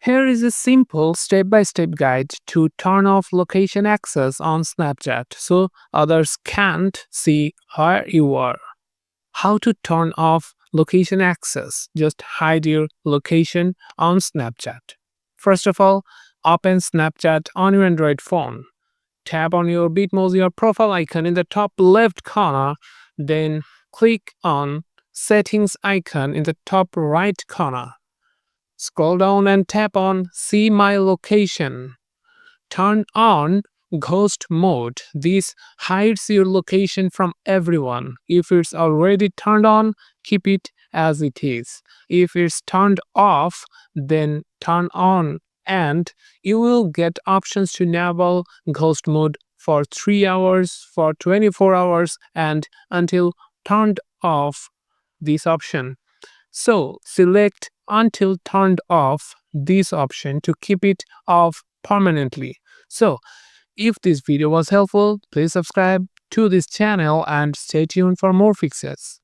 Here is a simple step-by-step guide to turn off location access on Snapchat so others can't see where you are. How to turn off location access? Just hide your location on Snapchat. First of all, open Snapchat on your Android phone. Tap on your Bitmoji or profile icon in the top left corner, then click on Settings icon in the top right corner. Scroll down and tap on See My Location. Turn on Ghost Mode. This hides your location from everyone. If it's already turned on, keep it as it is. If it's turned off, then turn on and you will get options to enable Ghost Mode for 3 hours, for 24 hours, and until turned off this option. So select until turned off this option to keep it off permanently. So if this video was helpful, please subscribe to this channel and stay tuned for more fixes.